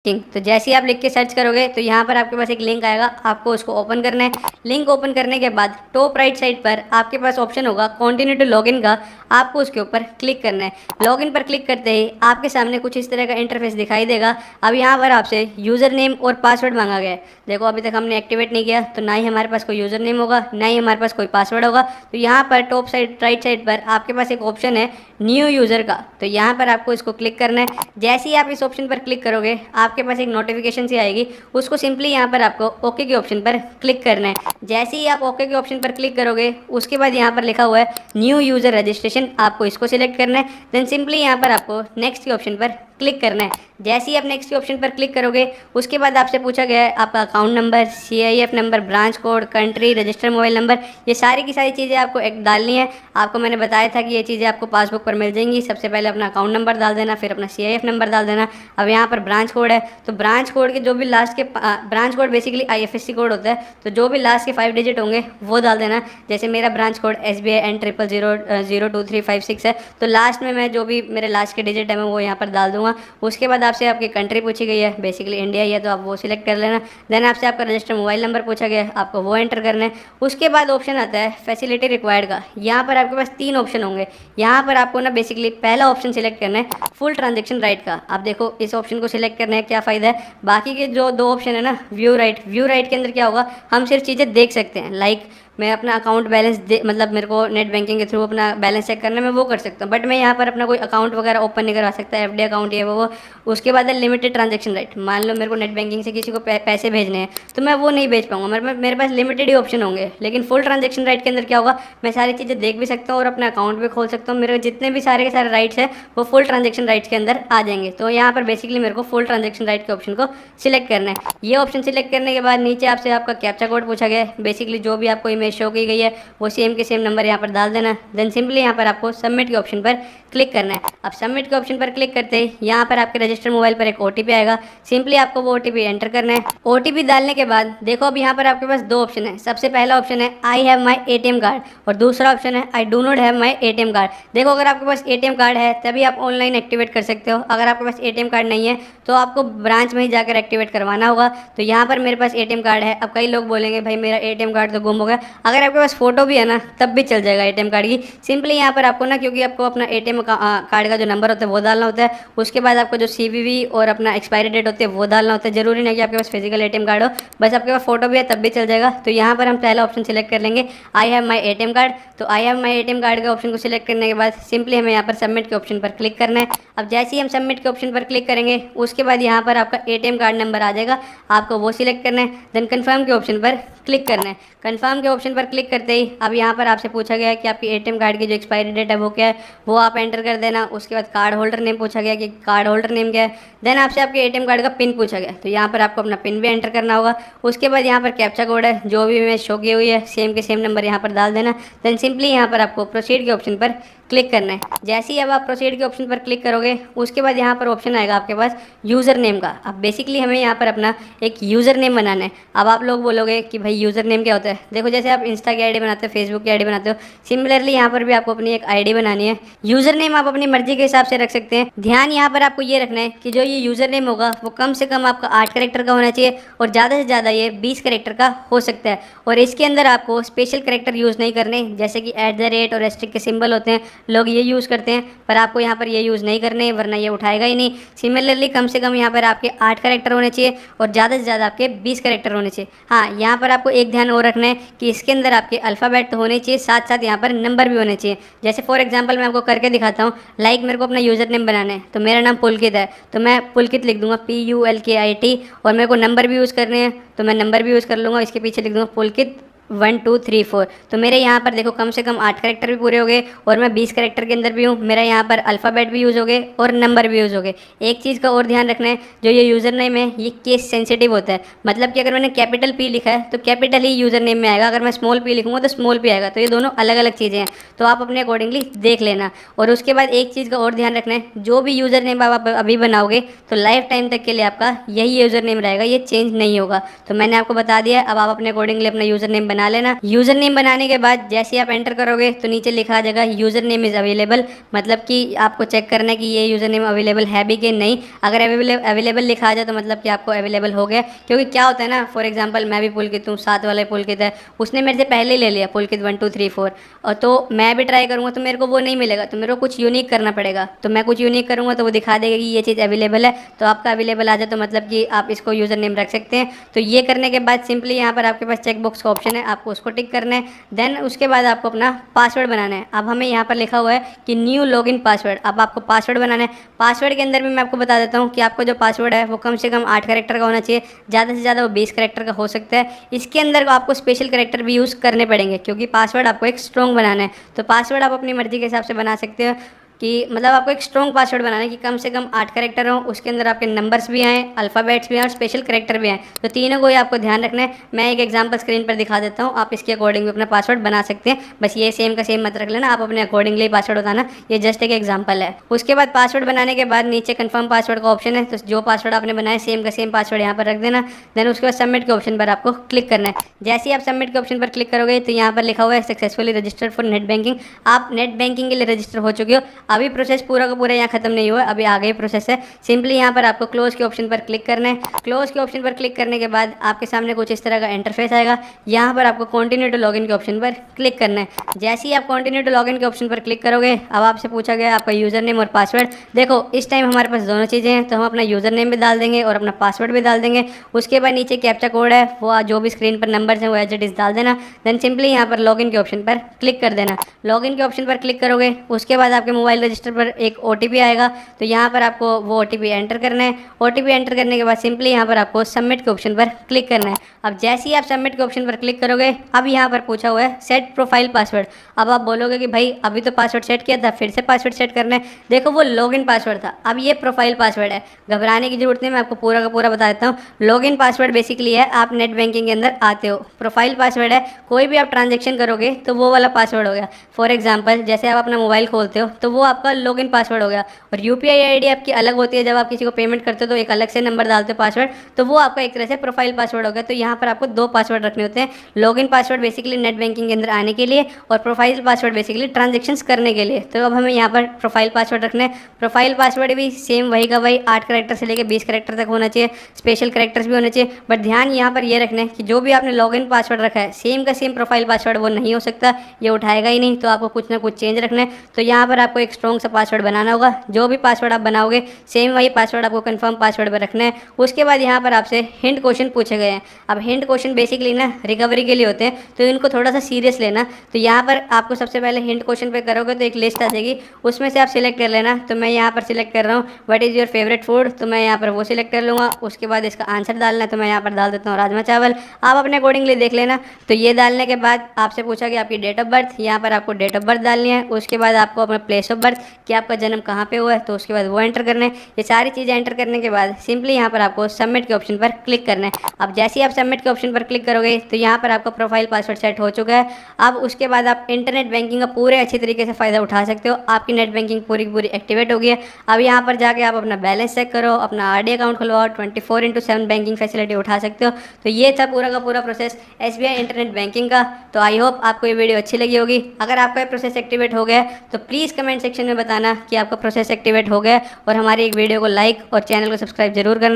तो जैसे ही आप लिख के सर्च करोगे तो यहाँ पर आपके पास एक लिंक आएगा, आपको उसको ओपन करना है। लिंक ओपन करने के बाद टॉप राइट साइड पर आपके पास ऑप्शन होगा कंटिन्यू टू लॉगिन का, आपको उसके ऊपर क्लिक करना है। लॉगिन पर क्लिक करते ही आपके सामने कुछ इस तरह का इंटरफेस दिखाई देगा। अब यहाँ पर आपसे यूज़र नेम और पासवर्ड मांगा गया है। देखो अभी तक हमने एक्टिवेट नहीं किया तो ना ही हमारे पास कोई यूज़र नेम होगा, ना ही हमारे पास कोई पासवर्ड होगा। तो यहाँ पर टॉप साइड राइट साइड पर आपके पास एक ऑप्शन है न्यू यूज़र का, तो यहाँ पर आपको इसको क्लिक करना है। जैसे ही आप इस ऑप्शन पर क्लिक करोगे आपके पास एक नोटिफिकेशन सी आएगी, उसको सिंपली यहाँ पर आपको ओके के ऑप्शन पर क्लिक करना है। जैसे ही आप ओके के ऑप्शन पर क्लिक करोगे उसके बाद यहाँ पर लिखा हुआ है न्यू यूज़र रजिस्ट्रेशन, आपको इसको सिलेक्ट करना है। देन सिंपली यहाँ पर आपको नेक्स्ट के ऑप्शन पर क्लिक करना है। जैसे ही आप नेक्स्ट के ऑप्शन पर क्लिक करोगे उसके बाद आपसे पूछा गया है आपका account number, CIF number, branch code, country, register mobile number, ये सारी की सारी चीज़ें आपको एक डालनी है। आपको मैंने बताया था कि ये चीज़ें आपको पासबुक पर मिल जाएंगी। सबसे पहले अपना अकाउंट नंबर डाल देना, फिर अपना CIF नंबर डाल देना। अब यहाँ पर ब्रांच कोड है तो ब्रांच कोड के जो भी लास्ट के branch code basically IFSC code होता है, तो जो भी लास्ट के 5 डिजिट होंगे वो डाल देना। जैसे मेरा ब्रांच कोड SBI N00002356 है, तो लास्ट में मैं जो भी मेरे लास्ट के डिजिट है मैं वो यहाँ पर डाल दूंगा। उसके बाद आपसे आपकी कंट्री पूछी गई है, बेसिकली इंडिया ही है तो आप वो सिलेक्ट कर लेना। देन आपसे आपका रजिस्टर मोबाइल नंबर पूछा गया है, आपको वो एंटर करना है। उसके बाद ऑप्शन आता है फैसिलिटी रिक्वायर्ड का। यहाँ पर आपके पास 3 ऑप्शन होंगे। यहाँ पर आपको ना बेसिकली पहला ऑप्शन सिलेक्ट करना है फुल ट्रांजेक्शन राइट का। आप देखो इस ऑप्शन को सिलेक्ट करने का क्या फ़ायदा है, बाकी के जो 2 ऑप्शन है ना व्यू राइट के अंदर क्या होगा, हम सिर्फ चीज़ें देख सकते हैं। लाइक मैं अपना अकाउंट बैलेंस मतलब मेरे को नेट बैंकिंग के थ्रू अपना बैलेंस चेक करना है, मैं वो कर सकता हूँ, बट मैं यहाँ पर अपना कोई अकाउंट वगैरह ओपन नहीं करवा सकता, FD अकाउंट ये वो। उसके बाद है लिमिटेड ट्रांजेक्शन राइट। मान लो मेरे को नेट बैंकिंग से किसी को पैसे भेजने हैं तो मैं वो नहीं भेज पाऊंगा, मेरे पास लिमिटेड ही ऑप्शन होंगे। लेकिन फुल ट्रांजेक्शन राइट के अंदर क्या होगा, मैं सारी चीज़ें देख भी सकता हूँ और अपना अकाउंट भी खोल सकता हूँ। मेरे जितने भी सारे के सारे राइट्स हैं वो फुल ट्रांजेक्शन राइट्स के अंदर आ जाएंगे। तो यहाँ पर बेसिकली मेरे को फुल ट्रांजेक्शन राइट के ऑप्शन को सिलेक्ट करना है। ये ऑप्शन सिलेक्ट करने के बाद नीचे आपसे आपका कैप्चा कोड पूछा गया है। बेसिकली जो भी आपको इमेज शो की गई है वो सेम के सेम नंबर यहाँ पर डाल देना। देन सिंपली यहाँ पर आपको सबमिट के ऑप्शन पर क्लिक करना है। अब सबमिट के ऑप्शन पर क्लिक करते ही यहाँ पर आपके रजिस्टर मोबाइल पर एक OTP आएगा। सिंपली आपको वो OTP एंटर करना है। OTP डालने के बाद देखो अब यहाँ पर आपके पास 2 ऑप्शन है। सबसे पहला ऑप्शन है आई हैव माई ATM कार्ड और दूसरा ऑप्शन है I do not have my ATM card. देखो अगर आपके पास ATM कार्ड है तभी आप ऑनलाइन एक्टिवेट कर सकते हो। अगर आपके पास ATM कार्ड नहीं है तो आपको ब्रांच में ही जाकर एक्टिवेट करवाना होगा। तो यहाँ पर मेरे पास ATM कार्ड है। अब कई लोग बोलेंगे भाई मेरा ATM कार्ड तो गुम हो गया, अगर आपके पास फोटो भी है ना तब भी चल जाएगा ATM कार्ड की। सिंपली यहाँ पर आपको ना, क्योंकि आपको अपना ATM कार्ड का जो नंबर होता है वो डालना होता है, उसके बाद आपको जो CVV और अपना एक्सपायरी डेट होती है वो डालना होता है। जरूरी नहीं कि आपके पास फिजिकल ATM कार्ड हो, बस आपके पास फोटो भी है तब भी चल जाएगा। तो यहाँ पर हम पहला ऑप्शन सिलेक्ट कर लेंगे I have my ATM card. तो I have my ATM card के ऑप्शन को सिलेक्ट करने के बाद सिंपली हमें यहाँ पर सबमिट के ऑप्शन पर क्लिक करना है। अब जैसे ही हम सबमिट के ऑप्शन पर क्लिक करेंगे उसके बाद यहाँ पर आपका ATM कार्ड नंबर आ जाएगा, आपको वो सिलेक्ट करना है। देन कन्फर्म के ऑप्शन पर क्लिक करना है। कन्फर्म के ऑप्शन पर क्लिक करते ही अब यहाँ पर आपसे पूछा गया है कि आपकी ATM कार्ड की जो एक्सपायरी डेट है वो क्या है, वो आप एंटर कर देना। उसके बाद कार्ड होल्डर नेम पूछा गया कि कार्ड होल्डर नेम क्या है। देन आपसे आपके ATM कार्ड का पिन पूछा गया, तो यहाँ पर आपको अपना पिन भी एंटर करना होगा। उसके बाद यहाँ पर कैप्चा कोड है, जो भी इमेज शो की हुई है सेम के सेम नंबर यहाँ पर डाल देना। देन सिंपली यहाँ पर आपको प्रोसीड के ऑप्शन पर क्लिक करना है। जैसे ही अब आप प्रोसीड के ऑप्शन पर क्लिक करोगे उसके बाद यहाँ पर ऑप्शन आएगा आपके पास यूज़र नेम का। अब बेसिकली हमें यहाँ पर अपना एक यूज़र नेम बनाना है। अब आप लोग बोलोगे कि भाई यूज़र नेम क्या होता है, देखो जैसे आप इंस्टा की ID बनाते हो, फेसबुक की ID बनाते हो, सिमिलरली यहाँ पर भी आपको अपनी एक ID बनानी है। यूज़र नेम आप अपनी मर्जी के हिसाब से रख सकते हैं। ध्यान यहाँ पर आपको ये रखना है कि जो ये यूज़र नेम होगा वो कम से कम आपका 8 कैरेक्टर का होना चाहिए और ज़्यादा से ज़्यादा ये 20 कैरेक्टर का हो सकता है। और इसके अंदर आपको स्पेशल कैरेक्टर यूज़ नहीं करने, जैसे कि @ और एस्ट्रिक के सिंबल होते हैं, लोग ये यूज़ करते हैं, पर आपको यहाँ पर ये यूज़ नहीं करने, वरना ये उठाएगा ही नहीं। सिमिलरली कम से कम यहाँ पर आपके 8 कैरेक्टर होने चाहिए और ज़्यादा से ज़्यादा आपके 20 कैरेक्टर होने चाहिए। हाँ, यहाँ पर आपको एक ध्यान और रखना है कि इसके अंदर आपके अल्फ़ाबेट तो होने चाहिए, साथ साथ यहाँ पर नंबर भी होने चाहिए। जैसे फॉर एग्जांपल मैं आपको करके दिखाता हूँ। लाइक मेरे को अपना यूज़र नेम बनाना है, तो मेरा नाम पुलकित है तो मैं पुलकित लिख दूंगा PULKIT। और मेरे को नंबर भी यूज़ करने हैं तो मैं नंबर भी यूज़ कर लूँगा, इसके पीछे लिख दूँगा पुलकित 1 2 3 4। तो मेरे यहाँ पर देखो कम से कम 8 कैरेक्टर भी पूरे हो गए और मैं 20 कैरेक्टर के अंदर भी हूँ। मेरा यहाँ पर अल्फ़ाबेट भी यूज़ हो गए और नंबर भी यूज़ हो गए। एक चीज़ का और ध्यान रखना है, जो ये यूज़र नेम है ये केस सेंसिटिव होता है। मतलब कि अगर मैंने कैपिटल P लिखा है तो कैपिटल ही यूज़र नेम में आएगा, अगर मैं स्मॉल p लिखूँगा तो स्मॉल p आएगा। तो ये दोनों अलग अलग चीज़ें हैं, तो आप अपने अकॉर्डिंगली देख लेना। और उसके बाद एक चीज़ का और ध्यान रखना है, जो भी यूज़र नेम आप अभी बनाओगे तो लाइफ टाइम तक के लिए आपका यही यूज़र नेम रहेगा, ये चेंज नहीं होगा। तो मैंने आपको बता दिया, अब आप अपने अकॉर्डिंगली अपना यूज़र नेम बना बना लेना। यूजर नेम बनाने के बाद जैसे आप एंटर करोगे तो नीचे लिखा आ जाएगा यूजर नेम इज अवेलेबल, मतलब कि आपको चेक करना है कि ये यूजर नेम अवेलेबल है भी कि नहीं। अगर अवेलेबल लिखा आ जाए तो मतलब कि आपको अवेलेबल हो गया। क्योंकि क्या होता है ना, फॉर एग्जांपल मैं भी पुलकित हूँ, साथ वाले पुलकित है, उसने मेरे से पहले ही ले लिया पुलकित 1 2 3 4, और तो मैं भी ट्राई करूँगा तो मेरे को वो नहीं मिलेगा, तो मेरे को कुछ यूनिक करना पड़ेगा। तो मैं कुछ यूनिक करूँगा तो वो दिखा देगा कि ये चीज़ अवेलेबल है। तो आपका अवेलेबल आ जाए तो मतलब कि आप इसको यूज़र नेम रख सकते हैं। तो ये करने के बाद सिंपली यहाँ पर आपके पास चेक बॉक्स का ऑप्शन है, आपको उसको टिक करना है। देन उसके बाद आपको अपना पासवर्ड बनाना है। अब हमें यहाँ पर लिखा हुआ है कि न्यू लॉगिन पासवर्ड, अब आपको पासवर्ड बनाना है। पासवर्ड के अंदर भी मैं आपको बता देता हूँ कि आपको जो पासवर्ड है वो कम से कम 8 कैरेक्टर का होना चाहिए, ज़्यादा से ज़्यादा वो 20 कैरेक्टर का हो सकता है। इसके अंदर आपको स्पेशल कैरेक्टर भी यूज़ करने पड़ेंगे क्योंकि पासवर्ड आपको एक स्ट्रॉन्ग बनाना है। तो पासवर्ड आप अपनी मर्जी के हिसाब से बना सकते हो कि मतलब आपको एक स्ट्रॉन्ग पासवर्ड बनाना है कि कम से कम 8 कैरेक्टर हो, उसके अंदर आपके नंबर्स भी आएँ, अल्फ़ाबेट्स भी आएँ और स्पेशल कैरेक्टर भी आएँ। तो तीनों को ही आपको ध्यान रखना है। मैं एक एग्जांपल स्क्रीन पर दिखा देता हूँ, आप इसके अकॉर्डिंग भी अपना पासवर्ड बना सकते हैं। बस ये सेम का सेम मत रख लेना, आप अपने अकॉर्डिंगली पासवर्ड बताना। ये जस्ट एक एग्जाम्पल है। उसके बाद पासवर्ड बनाने के बाद नीचे कन्फर्म पासवर्ड का ऑप्शन है, तो जो पासवर्ड आपने बनाया सेम का सेम पासवर्ड यहाँ पर रख देना। देन उसके बाद सबमिट के ऑप्शन पर आपको क्लिक करना है। जैसे ही आप सबमिट के ऑप्शन पर क्लिक करोगे तो यहाँ पर लिखा हुआ है successfully registered for net banking. आप नेट बैंकिंग के लिए रजिस्टर हो चुके हो। अभी प्रोसेस पूरा पूरा यहाँ खत्म नहीं हुआ, अभी आगे प्रोसेस है। सिंपली यहाँ पर आपको क्लोज के ऑप्शन पर क्लिक करना है। क्लोज के ऑप्शन पर क्लिक करने के बाद आपके सामने कुछ इस तरह का इंटरफेस आएगा। यहाँ पर आपको कंटिन्यू टू लॉगिन के ऑप्शन पर क्लिक करना है। जैसे ही आप कंटिन्यू टू लॉगिन के ऑप्शन पर क्लिक करोगे, अब आपसे पूछा गया आपका यूजर नेम और पासवर्ड। देखो इस टाइम हमारे पास दोनों चीज़ें हैं, तो हम अपना यूजर नेम भी डाल देंगे और अपना पासवर्ड भी डाल देंगे। उसके बाद नीचे कैप्चा कोड है, वो जो भी स्क्रीन पर नंबर हैं वो एज इट इज़ डाल देना। देन सिंपली यहाँ पर लॉगिन के ऑप्शन पर क्लिक कर देना। लॉगिन के ऑप्शन पर क्लिक करोगे, उसके बाद आपके मोबाइल रजिस्टर पर एक OTP आएगा, तो यहाँ पर आपको वो OTP एंटर करना है। OTP एंटर करने के बाद सिंपली यहाँ पर आपको सबमिट के ऑप्शन पर क्लिक करना है। अब जैसे ही आप सबमिट के ऑप्शन पर क्लिक करोगे, अब यहाँ पर पूछा हुआ है सेट प्रोफाइल पासवर्ड। अब आप बोलोगे कि भाई अभी तो पासवर्ड सेट किया था, फिर से पासवर्ड सेट करना है। देखो वो लॉगिन पासवर्ड था, अब ये प्रोफाइल पासवर्ड है। घबराने की जरूरत नहीं, मैं आपको पूरा का पूरा बता देता हूँ। लॉगिन पासवर्ड बेसिकली है आप नेट बैंकिंग के अंदर आते हो। प्रोफाइल पासवर्ड है कोई भी आप ट्रांजेक्शन करोगे तो वो वाला पासवर्ड हो गया। फॉर एग्जाम्पल जैसे आप अपना मोबाइल खोलते हो तो वो आपका लॉगिन पासवर्ड हो गया। और UPI ID आपकी अलग होती है, जब आप किसी को पेमेंट करते हो तो एक अलग से नंबर डालते हो पासवर्ड, तो वो आपका एक तरह से प्रोफाइल पासवर्ड हो गया। तो यहाँ पर आपको 2 पासवर्ड रखने होते हैं। Login password basically net banking के अंदर आने के लिए और प्रोफाइल पासवर्ड बेसिकली ट्रांजेक्शंस करने के लिए। तो अब हमें यहाँ पर प्रोफाइल पासवर्ड रखना है। प्रोफाइल पासवर्ड भी सेम वही का वही 8 कैरेक्टर से लेकर 20 कैरेक्टर तक होना चाहिए, स्पेशल कैरेक्टर्स भी होने चाहिए। बट ध्यान यहाँ पर ये रखना है कि जो भी आपने लॉगिन पासवर्ड रखा है सेम का सेम प्रोफाइल पासवर्ड वो नहीं हो सकता, ये उठाएगा ही नहीं। तो आपको कुछ ना कुछ चेंज रखना है। तो यहाँ पर आपको एक स्ट्रॉन्ग सा पासवर्ड बनाना होगा। जो भी पासवर्ड आप बनाओगे सेम वही पासवर्ड आपको कंफर्म पासवर्ड पर रखना है। उसके बाद यहाँ पर आपसे हिंट क्वेश्चन पूछे गए हैं। अब हिंट क्वेश्चन बेसिकली ना रिकवरी के लिए होते हैं, तो इनको थोड़ा सा सीरियस लेना। तो यहाँ पर आपको सबसे पहले हिंट क्वेश्चन पे करोगे तो एक लिस्ट आ जाएगी, उसमें से आप सिलेक्ट कर लेना। तो मैं यहाँ पर सिलेक्ट कर रहा हूँ what is your favourite food, तो मैं यहाँ पर वो सिलेक्ट कर लूँगा। उसके बाद इसका आंसर डालना है, तो मैं यहाँ पर डाल देता हूँ राजमा चावल। आप अपने अकॉर्डिंगली देख लेना। तो ये डालने के बाद आपसे पूछा कि आपकी डेट ऑफ बर्थ, यहाँ पर आपको डेट ऑफ बर्थ डालनी है। उसके बाद आपको अपना प्लेस ऑफ बर्थ कि आपका जन्म कहाँ पे हुआ है, तो उसके बाद वो एंटर करना है। ये सारी चीज़ें एंटर करने के बाद सिंपली यहाँ पर आपको सबमिट के ऑप्शन पर क्लिक करना है। अब जैसे ही आप सबमिट के ऑप्शन पर क्लिक करोगे तो यहाँ पर आपका प्रोफाइल पासवर्ड सेट हो चुका है। अब उसके बाद आप इंटरनेट बैंकिंग का पूरे अच्छे तरीके से फ़ायदा उठा सकते हो। आपकी नेट बैंकिंग पूरी की पूरी एक्टिवेट हो गई है। अब यहाँ पर जाके आप अपना बैलेंस चेक करो, अपना RD अकाउंट खुलवाओ, 24/7 बैंकिंग फैसिलिटी उठा सकते हो। तो ये था पूरा का पूरा प्रोसेस SBI इंटरनेट बैंकिंग का। तो आई होप आपको ये वीडियो अच्छी लगी होगी। अगर आपका ये प्रोसेस एक्टिवेट हो गया तो प्लीज़ कमेंट सेक्शन में बताना कि आपका प्रोसेस एक्टिवेट हो गया, और हमारी एक वीडियो को लाइक और चैनल को सब्सक्राइब जरूर करना।